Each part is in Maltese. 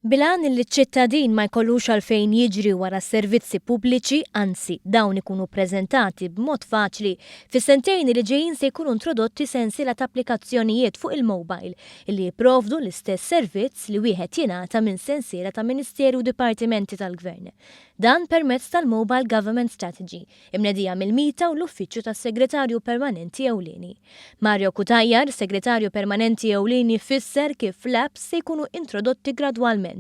Bilan li ċ-ċittadin ma jkollux għalfejn jiġri wara s-servizzi pubbliċi, anzi dawn ikunu preżentati b'mod faċli, fis-sentejn li ġejjin se jkunu introdotti sensiela ta' applikazzjonijiet fuq il-mobile li jipprovdu l-istess servizz li wieħed jingħata minn sensiela ta' Ministeru u Dipartimenti tal-Gvern. Dan permezz tal-Mobile Government Strategy, imnedija mill-Mita u l-Uffiċċju tas-Segretarju Permanenti Ewlieni. Mario Kutajjar, Segretarju Permanenti Ewlieni, fisser kif l-apps se jkunu introdotti gradwalment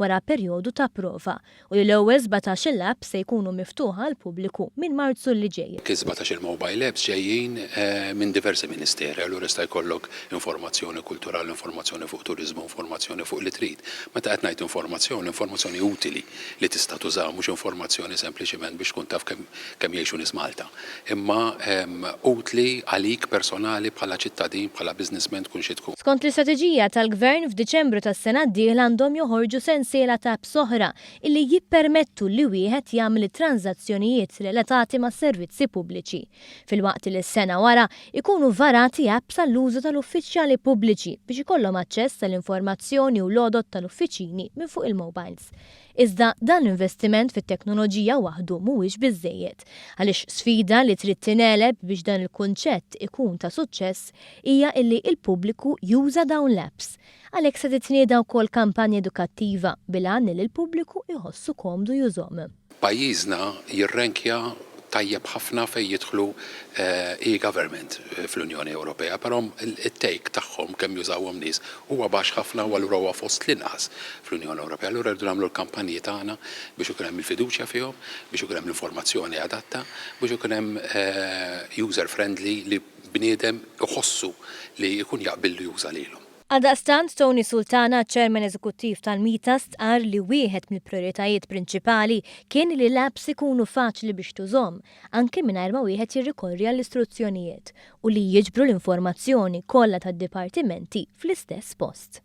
wara perjodu ta' prova u l-ewwel 17 apps se jkunu miftuħa għal pubbliku minn Marzu li ġej. 17 il-mobile apps ġejjin minn diversi ministeri, allura sta jkollok informazzjoni kulturali, informazzjoni fuq turizmu, informazzjoni fuq li trid. Meta qed ngħid informazzjoni utili li tista' tuża mhux informazzjoni sempliċement biex tkun taf kemm jgħixu nies Malta. Imma utli għalik personali bħala ċittadin, bħala businessman tkun xi tkun. Skont l-istrateġija tal-Gvern f'Diċembru tas-sena d-dieħla għandhom joħorġu sensiela ta' apps oħra illi jippermettu li wieħed jagħmel tranzazzjonijiet relatati ma' servizzi pubbliċi. Filwaqt li s-sena wara ikunu varati apps għall-użu tal-uffiċjali pubbliċi biex ikollhom aċċess tal-informazzjoni u l-għodot tal-uffiċini minn fuq il-mobiles. Iżda dan l-investiment fit-teknoloġija waħdu mhuwiex biżżejjed, għaliex sfida li trid tingħeleb biex dan il-kunċett ikun ta' suċċess hija illi il-pubbliku juża dawn l-apps. Għalhekk se titnieda wkoll kampanja edukattiva bil-għan li l-pubbliku jħossu komdu jużhom. Pajjiżna jirrenkja tajjeb ħafna fejn jidħlu e-government fl-Unjoni Ewropea, però it-take tagħhom kemm jużawhom nies huwa baxx ħafna u allura huwa fost l-inqas fl-Unjoni Ewropea. Allura rridu nagħmlu l-kampanji tagħna biex ikun hemm il-fiduċja fihom, biex ikun hemm l-informazzjoni adatta, biex ikun hemm user friendly li bniedem iħossu li jkun jaqbil li juża lilhom. Għaldaqstant Tony Sultana, ċermen eżekuttiv tal-Mita, stqarr li wieħed mill-prijoritajiet prinċipali kien li l-apps ikunu faċli biex tużhom, anke mingħajr ma wieħed jirrikorri għall-istruzzjonijiet u li jiġbru l-informazzjoni kollha tad-dipartimenti fl-istess post.